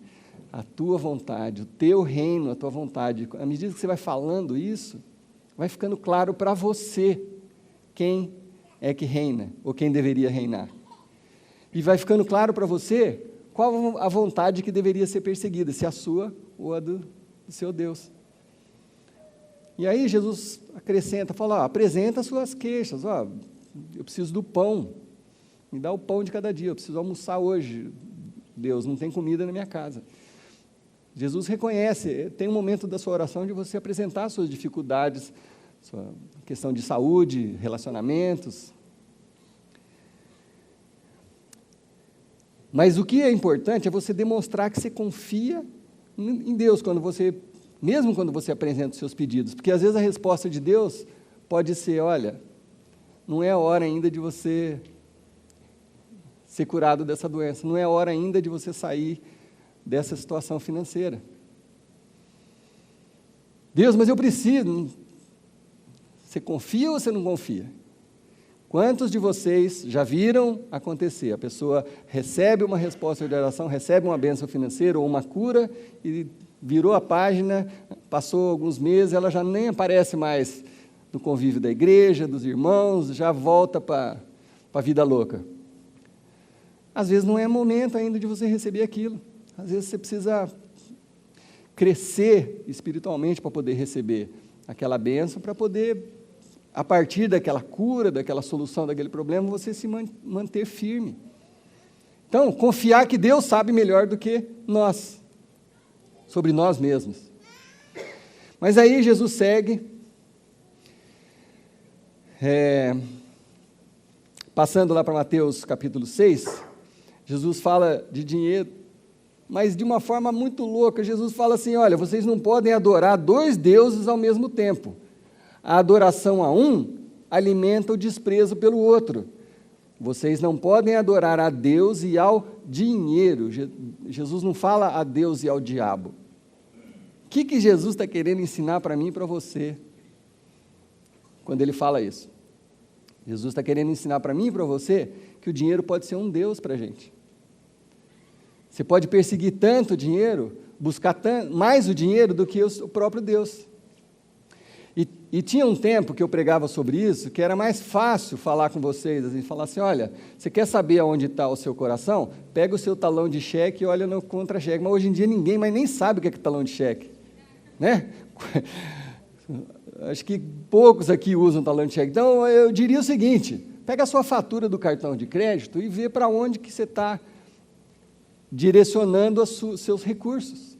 a tua vontade, o teu reino, a tua vontade. À medida que você vai falando isso, vai ficando claro para você quem é que reina, ou quem deveria reinar. E vai ficando claro para você qual a vontade que deveria ser perseguida, se a sua ou a do seu Deus. E aí Jesus acrescenta, fala, apresenta as suas queixas, eu preciso do pão, me dá o pão de cada dia, eu preciso almoçar hoje, Deus, não tem comida na minha casa. Jesus reconhece, tem um momento da sua oração de você apresentar suas dificuldades, sua questão de saúde, relacionamentos. Mas o que é importante é você demonstrar que você confia em Deus, mesmo quando você apresenta os seus pedidos, porque às vezes a resposta de Deus pode ser, olha, não é a hora ainda de você ser curado dessa doença, não é a hora ainda de você sair dessa situação financeira. Deus, mas eu preciso. Você confia ou você não confia? Quantos de vocês já viram acontecer? A pessoa recebe uma resposta de oração, recebe uma bênção financeira ou uma cura e virou a página, passou alguns meses, ela já nem aparece mais no convívio da igreja, dos irmãos, já volta para a vida louca. Às vezes não é momento ainda de você receber aquilo. Às vezes você precisa crescer espiritualmente para poder receber aquela bênção, para poder, a partir daquela cura, daquela solução daquele problema, você se manter firme. Então, confiar que Deus sabe melhor do que nós, sobre nós mesmos. Mas aí Jesus segue, passando lá para Mateus capítulo 6, Jesus fala de dinheiro, mas de uma forma muito louca. Jesus fala assim, olha, vocês não podem adorar dois deuses ao mesmo tempo. A adoração a um alimenta o desprezo pelo outro. Vocês não podem adorar a Deus e ao dinheiro. Jesus não fala a Deus e ao diabo. O que Jesus está querendo ensinar para mim e para você quando ele fala isso? Jesus está querendo ensinar para mim e para você que o dinheiro pode ser um Deus para a gente. Você pode perseguir tanto o dinheiro, buscar mais o dinheiro do que o próprio Deus. E tinha um tempo que eu pregava sobre isso, que era mais fácil falar com vocês, assim, falar assim, olha, você quer saber aonde está o seu coração? Pega o seu talão de cheque e olha no contra-cheque. Mas hoje em dia ninguém mais nem sabe o que é talão de cheque, né? Acho que poucos aqui usam talão de cheque. Então, eu diria o seguinte, pega a sua fatura do cartão de crédito e vê para onde que você está direcionando os seus recursos.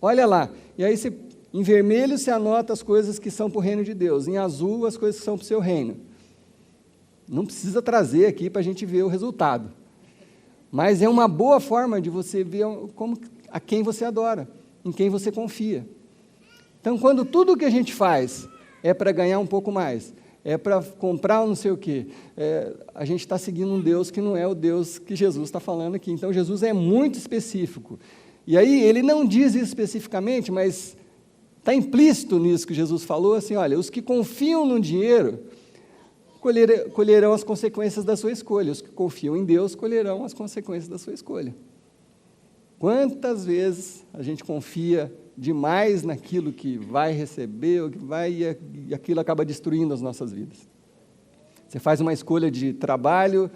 Olha lá, e aí você... Em vermelho, você anota as coisas que são para o reino de Deus. Em azul, as coisas que são para o seu reino. Não precisa trazer aqui para a gente ver o resultado. Mas é uma boa forma de você ver a quem você adora, em quem você confia. Então, quando tudo que a gente faz é para ganhar um pouco mais, é para comprar um não sei o quê, a gente está seguindo um Deus que não é o Deus que Jesus está falando aqui. Então, Jesus é muito específico. E aí, ele não diz isso especificamente, mas... está implícito nisso que Jesus falou, assim, olha, os que confiam no dinheiro colherão as consequências da sua escolha, os que confiam em Deus colherão as consequências da sua escolha. Quantas vezes a gente confia demais naquilo que vai receber, ou que vai, e aquilo acaba destruindo as nossas vidas? Você faz uma escolha de trabalho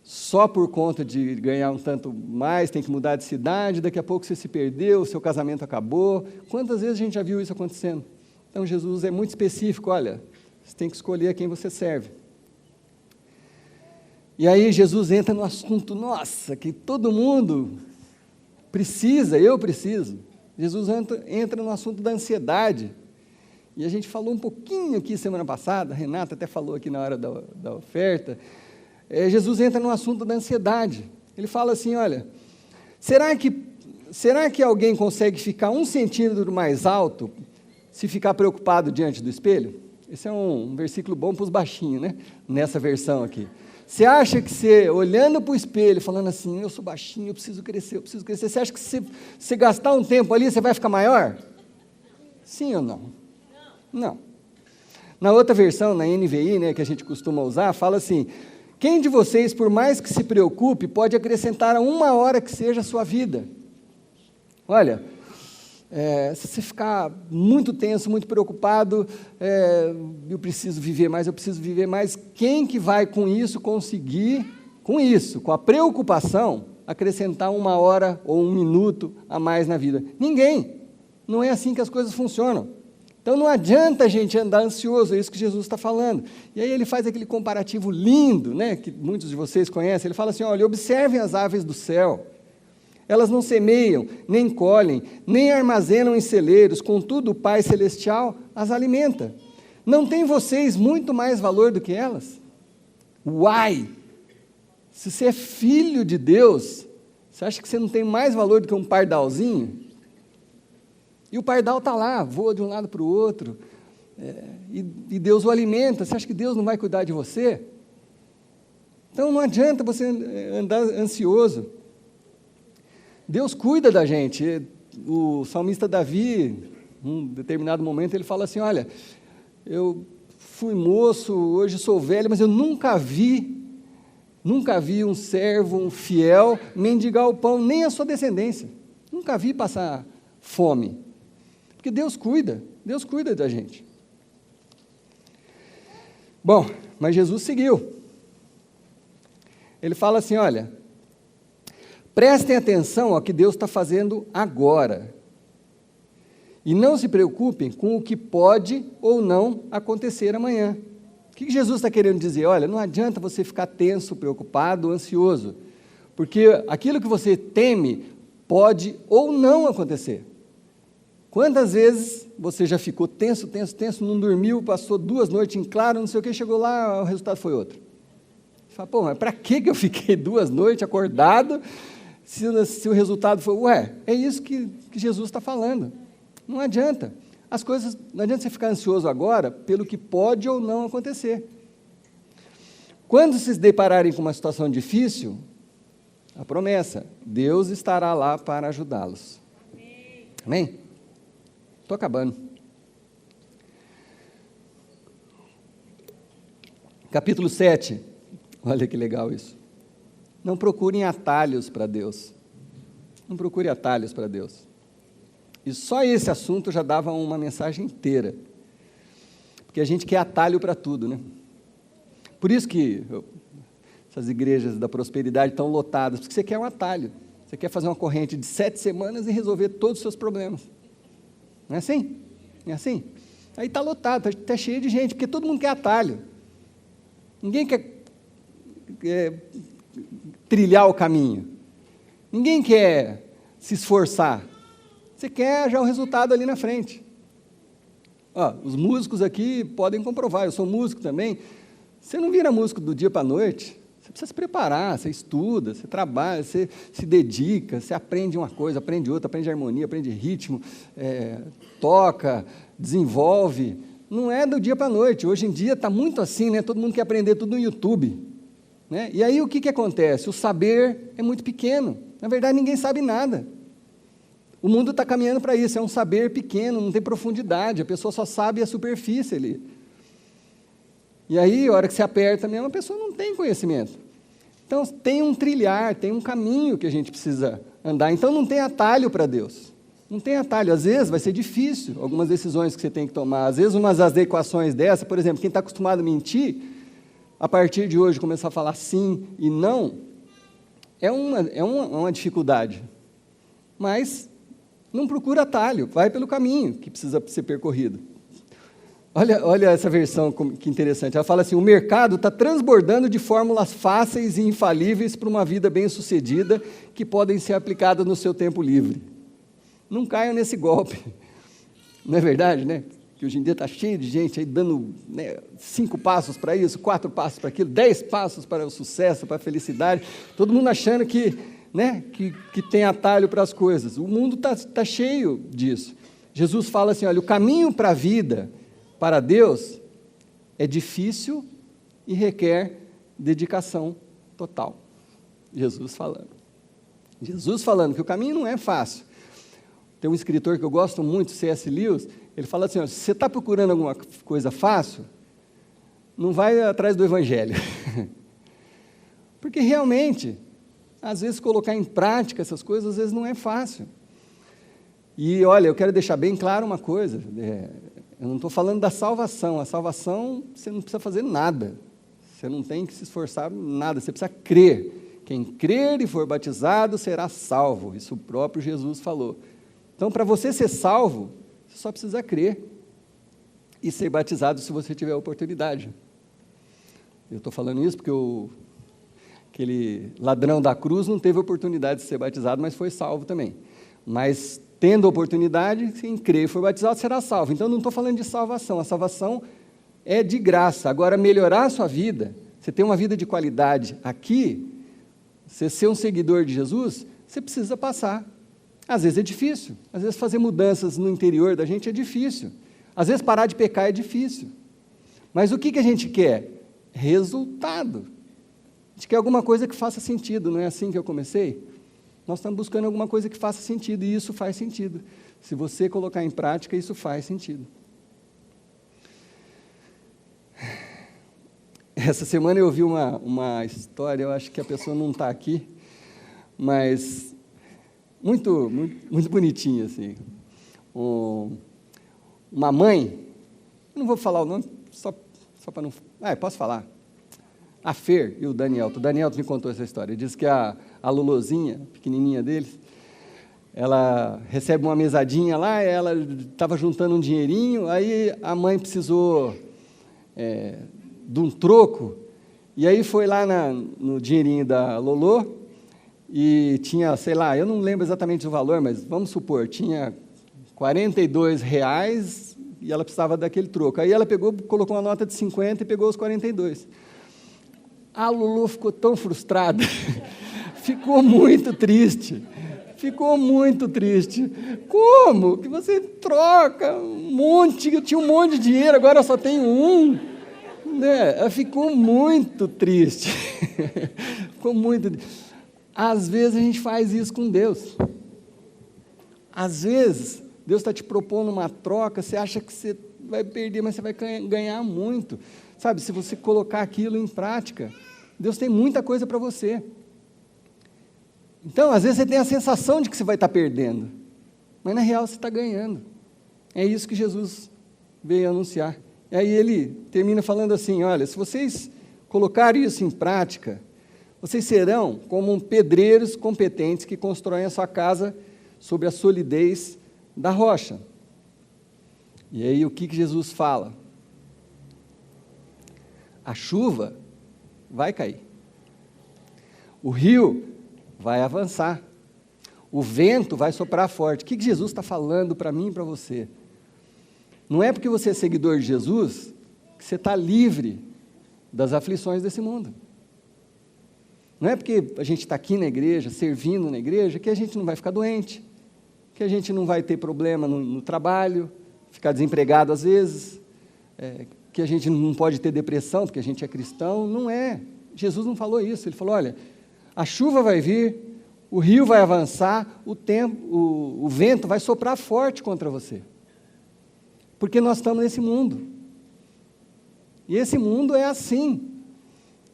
só por conta de ganhar um tanto mais, tem que mudar de cidade, daqui a pouco você se perdeu, o seu casamento acabou. Quantas vezes a gente já viu isso acontecendo? Então, Jesus é muito específico, olha, você tem que escolher a quem você serve. E aí Jesus entra no assunto, nossa, que todo mundo precisa, eu preciso. Jesus entra no assunto da ansiedade. E a gente falou um pouquinho aqui semana passada, a Renata até falou aqui na hora da oferta. Jesus entra no assunto da ansiedade. Ele fala assim, olha, será que alguém consegue ficar 1 centímetro mais alto se ficar preocupado diante do espelho? Esse é um versículo bom para os baixinhos, né? Nessa versão aqui. Você acha que você, olhando para o espelho, falando assim, eu sou baixinho, eu preciso crescer, você acha que se você gastar um tempo ali, você vai ficar maior? Sim ou não? Não. Na outra versão, na NVI, né, que a gente costuma usar, fala assim, quem de vocês, por mais que se preocupe, pode acrescentar 1 hora que seja a sua vida? Olha, se você ficar muito tenso, muito preocupado, eu preciso viver mais, quem que vai com isso conseguir, com a preocupação, acrescentar 1 hora ou 1 minuto a mais na vida? Ninguém. Não é assim que as coisas funcionam. Então, não adianta a gente andar ansioso, é isso que Jesus está falando. E aí ele faz aquele comparativo lindo, né, que muitos de vocês conhecem. Ele fala assim, olha, observem as aves do céu. Elas não semeiam, nem colhem, nem armazenam em celeiros, contudo o Pai Celestial as alimenta. Não tem vocês muito mais valor do que elas? Uai! Se você é filho de Deus, você acha que você não tem mais valor do que um pardalzinho? E o pardal está lá, voa de um lado para o outro, e Deus o alimenta. Você acha que Deus não vai cuidar de você? Então não adianta você andar ansioso. Deus cuida da gente. O salmista Davi, em um determinado momento, ele fala assim, olha, eu fui moço, hoje sou velho, mas eu nunca vi um servo, um fiel, mendigar o pão, nem a sua descendência. Nunca vi passar fome. Porque Deus cuida da gente. Bom, mas Jesus seguiu. Ele fala assim, olha, prestem atenção ao que Deus está fazendo agora. E não se preocupem com o que pode ou não acontecer amanhã. O que Jesus está querendo dizer? Olha, não adianta você ficar tenso, preocupado, ansioso, porque aquilo que você teme pode ou não acontecer. Quantas vezes você já ficou tenso, não dormiu, passou 2 noites em claro, não sei o que, chegou lá, o resultado foi outro. Você fala, pô, mas para que eu fiquei 2 noites acordado, se o resultado foi, é isso que Jesus está falando. Não adianta. As coisas, não adianta você ficar ansioso agora pelo que pode ou não acontecer. Quando se depararem com uma situação difícil, a promessa, Deus estará lá para ajudá-los. Amém? Estou acabando. Capítulo 7. Olha que legal isso. Não procurem atalhos para Deus. Não procure atalhos para Deus. E só esse assunto já dava uma mensagem inteira. Porque a gente quer atalho para tudo, né? Por isso que essas igrejas da prosperidade estão lotadas, porque você quer um atalho. Você quer fazer uma corrente de 7 semanas e resolver todos os seus problemas. Não é assim? Não é assim? Aí está lotado, está cheio de gente, porque todo mundo quer atalho. Ninguém quer trilhar o caminho. Ninguém quer se esforçar. Você quer já o resultado ali na frente. Os músicos aqui podem comprovar, eu sou músico também. Você não vira músico do dia para a noite. Você precisa se preparar, você estuda, você trabalha, você se dedica, você aprende uma coisa, aprende outra, aprende harmonia, aprende ritmo, toca, desenvolve. Não é do dia para a noite. Hoje em dia está muito assim, né? Todo mundo quer aprender tudo no YouTube. Né? E aí o que acontece? O saber é muito pequeno. Na verdade, ninguém sabe nada. O mundo está caminhando para isso, é um saber pequeno, não tem profundidade, a pessoa só sabe a superfície ali. E aí, a hora que você aperta mesmo, a pessoa não tem conhecimento. Então, tem um trilhar, tem um caminho que a gente precisa andar. Então, não tem atalho para Deus. Não tem atalho. Às vezes, vai ser difícil algumas decisões que você tem que tomar. Às vezes, umas adequações dessa, por exemplo, quem está acostumado a mentir, a partir de hoje, começar a falar sim e não, é uma dificuldade. Mas não procura atalho, vai pelo caminho que precisa ser percorrido. Olha essa versão, que interessante. Ela fala assim, o mercado está transbordando de fórmulas fáceis e infalíveis para uma vida bem-sucedida que podem ser aplicadas no seu tempo livre. Não caiam nesse golpe. Não é verdade, né? Que hoje em dia está cheio de gente aí dando 5 passos para isso, 4 passos para aquilo, 10 passos para o sucesso, para a felicidade. Todo mundo achando que tem atalho para as coisas. O mundo está cheio disso. Jesus fala assim, olha, o caminho para a vida, para Deus, é difícil e requer dedicação total. Jesus falando que o caminho não é fácil. Tem um escritor que eu gosto muito, C.S. Lewis, ele fala assim, ó, se você está procurando alguma coisa fácil, não vai atrás do Evangelho. Porque realmente, às vezes colocar em prática essas coisas, às vezes não é fácil. E olha, eu quero deixar bem claro uma coisa, eu não estou falando da salvação, a salvação você não precisa fazer nada, você não tem que se esforçar nada, você precisa crer. Quem crer e for batizado será salvo, isso o próprio Jesus falou. Então, para você ser salvo, você só precisa crer e ser batizado se você tiver a oportunidade. Eu estou falando isso porque aquele ladrão da cruz não teve oportunidade de ser batizado, mas foi salvo também. Mas, tendo a oportunidade, quem crer e for batizado será salvo. Então, não estou falando de salvação, a salvação é de graça. Agora, melhorar a sua vida, você ter uma vida de qualidade aqui, você ser um seguidor de Jesus, você precisa passar. Às vezes é difícil, às vezes fazer mudanças no interior da gente é difícil, às vezes parar de pecar é difícil, mas o que a gente quer? Resultado. A gente quer alguma coisa que faça sentido, não é assim que eu comecei? Nós estamos buscando alguma coisa que faça sentido, e isso faz sentido. Se você colocar em prática, isso faz sentido. Essa semana eu ouvi uma história, eu acho que a pessoa não está aqui, mas muito bonitinha, assim. Uma mãe, eu não vou falar o nome, só para não... posso falar. A Fer e o Daniel me contou essa história. Ele disse que a Luluzinha, pequenininha deles, ela recebe uma mesadinha lá, ela estava juntando um dinheirinho, aí a mãe precisou de um troco, e aí foi lá no dinheirinho da Lolô, e tinha, sei lá, eu não lembro exatamente o valor, mas vamos supor, tinha R$42, e ela precisava daquele troco. Aí ela pegou, colocou uma nota de 50 e pegou os 42. A Lulu ficou tão frustrada, ficou muito triste. Como que você troca um monte, eu tinha um monte de dinheiro, agora eu só tenho um, né? Ela ficou muito triste, Às vezes a gente faz isso com Deus, às vezes Deus está te propondo uma troca, você acha que você vai perder, mas você vai ganhar muito, sabe, se você colocar aquilo em prática, Deus tem muita coisa para você. Então, às vezes você tem a sensação de que você vai estar perdendo, mas na real você está ganhando. É isso que Jesus veio anunciar. E aí ele termina falando assim, olha, se vocês colocarem isso em prática, vocês serão como pedreiros competentes que constroem a sua casa sobre a solidez da rocha. E aí o que Jesus fala? A chuva vai cair. O rio vai avançar. O vento vai soprar forte. O que Jesus está falando para mim e para você? Não é porque você é seguidor de Jesus que você está livre das aflições desse mundo. Não é porque a gente está aqui na igreja, servindo na igreja, que a gente não vai ficar doente, que a gente não vai ter problema no trabalho, ficar desempregado às vezes, que a gente não pode ter depressão porque a gente é cristão. Não é. Jesus não falou isso. Ele falou, olha, a chuva vai vir, o rio vai avançar, o vento vai soprar forte contra você. Porque nós estamos nesse mundo. E esse mundo é assim.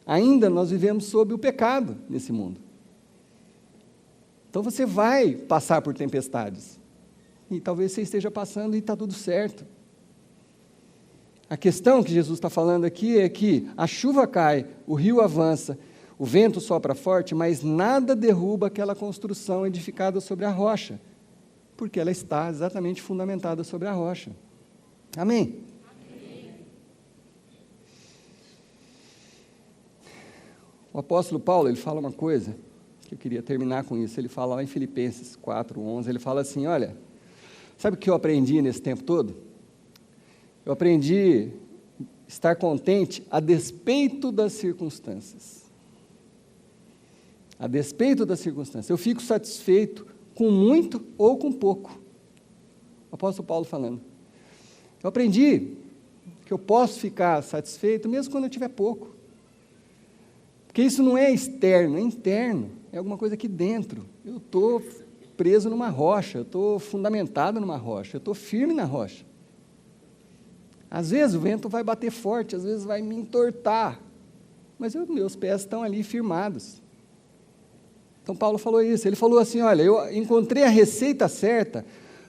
Ainda nós vivemos sob o pecado nesse mundo. Então você vai passar por tempestades. E talvez você esteja passando e está tudo certo. A questão que Jesus está falando aqui é que a chuva cai, o rio avança, o vento sopra forte, mas nada derruba aquela construção edificada sobre a rocha, porque ela está exatamente fundamentada sobre a rocha. Amém? Amém. O apóstolo Paulo, ele fala uma coisa, que eu queria terminar com isso. Ele fala lá em Filipenses 4:11, ele fala assim, olha, sabe o que eu aprendi nesse tempo todo? Eu aprendi a estar contente a despeito das circunstâncias. A despeito das circunstâncias. Eu fico satisfeito com muito ou com pouco. O apóstolo Paulo falando. Eu aprendi que eu posso ficar satisfeito mesmo quando eu tiver pouco. Porque isso não é externo, é interno. É alguma coisa aqui dentro. Eu estou preso numa rocha, eu estou fundamentado numa rocha, eu estou firme na rocha. Às vezes o vento vai bater forte, às vezes vai me entortar, mas meus pés estão ali firmados. Então Paulo falou isso, ele falou assim, olha, eu encontrei a receita certa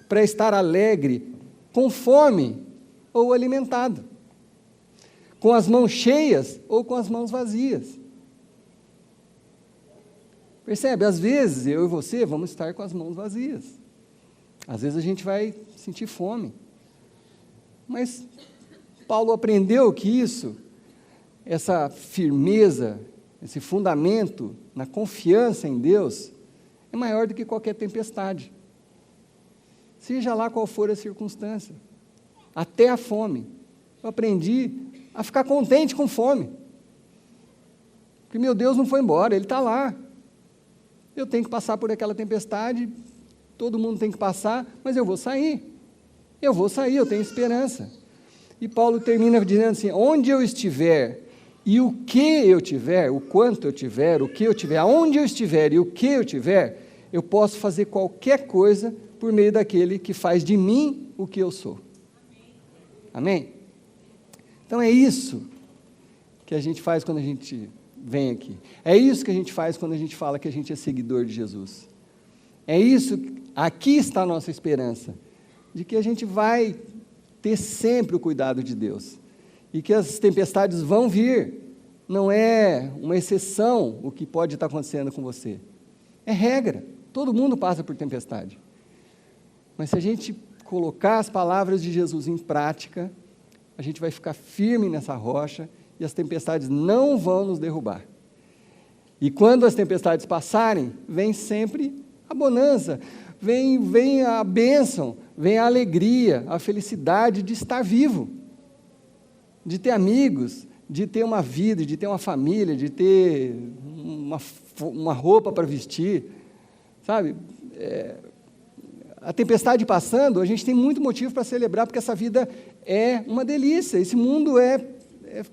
para estar alegre, com fome ou alimentado, com as mãos cheias ou com as mãos vazias. Percebe? Às vezes eu e você vamos estar com as mãos vazias, às vezes a gente vai sentir fome, mas Paulo aprendeu que essa firmeza, esse fundamento na confiança em Deus, é maior do que qualquer tempestade. Seja lá qual for a circunstância, até a fome. Eu aprendi a ficar contente com fome, porque meu Deus não foi embora, Ele está lá. Eu tenho que passar por aquela tempestade, todo mundo tem que passar, mas eu vou sair, eu tenho esperança. E Paulo termina dizendo assim, onde eu estiver, e o que eu tiver, o quanto eu tiver, o que eu tiver, aonde eu estiver e o que eu tiver, eu posso fazer qualquer coisa por meio daquele que faz de mim o que eu sou. Amém? Então é isso que a gente faz quando a gente vem aqui. É isso que a gente faz quando a gente fala que a gente é seguidor de Jesus. É isso, aqui está a nossa esperança, de que a gente vai ter sempre o cuidado de Deus, e que as tempestades vão vir, não é uma exceção o que pode estar acontecendo com você, é regra, todo mundo passa por tempestade, mas se a gente colocar as palavras de Jesus em prática, a gente vai ficar firme nessa rocha, e as tempestades não vão nos derrubar, e quando as tempestades passarem, vem sempre a bonança, vem a bênção, vem a alegria, a felicidade de estar vivo, de ter amigos, de ter uma vida, de ter uma família, de ter uma roupa para vestir, sabe? A tempestade passando, a gente tem muito motivo para celebrar, porque essa vida é uma delícia, esse mundo é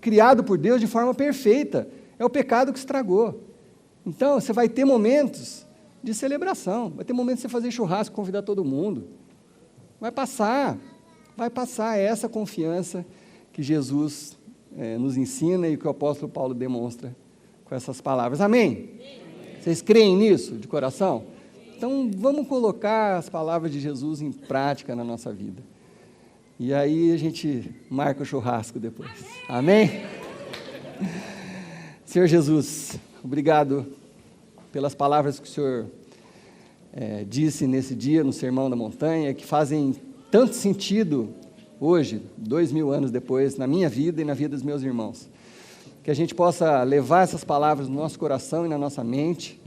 criado por Deus de forma perfeita, é o pecado que estragou. Então, você vai ter momentos de celebração, vai ter momentos de você fazer churrasco, convidar todo mundo, vai passar, é essa confiança que Jesus nos ensina e que o apóstolo Paulo demonstra com essas palavras. Amém? Vocês creem nisso de coração? Então, vamos colocar as palavras de Jesus em prática na nossa vida. E aí a gente marca o churrasco depois. Amém? Senhor Jesus, obrigado pelas palavras que o Senhor disse nesse dia, no Sermão da Montanha, que fazem tanto sentido hoje, 2000 anos depois, na minha vida e na vida dos meus irmãos. Que a gente possa levar essas palavras no nosso coração e na nossa mente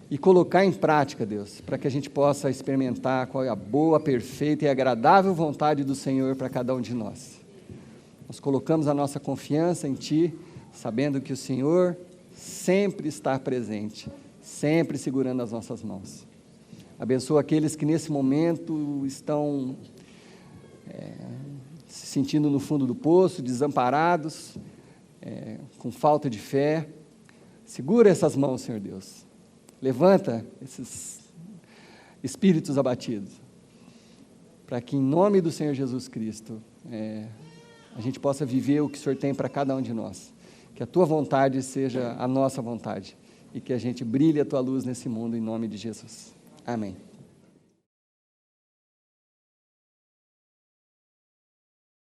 e colocar em prática, Deus, para que a gente possa experimentar qual é a boa, perfeita e agradável vontade do Senhor para cada um de nós. Nós colocamos a nossa confiança em Ti, sabendo que o Senhor sempre está presente, sempre segurando as nossas mãos. Abençoa aqueles que nesse momento estão se sentindo no fundo do poço, desamparados, com falta de fé. Segura essas mãos, Senhor Deus. Levanta esses espíritos abatidos, para que em nome do Senhor Jesus Cristo, a gente possa viver o que o Senhor tem para cada um de nós. Que a Tua vontade seja a nossa vontade, e que a gente brilhe a Tua luz nesse mundo, em nome de Jesus. Amém.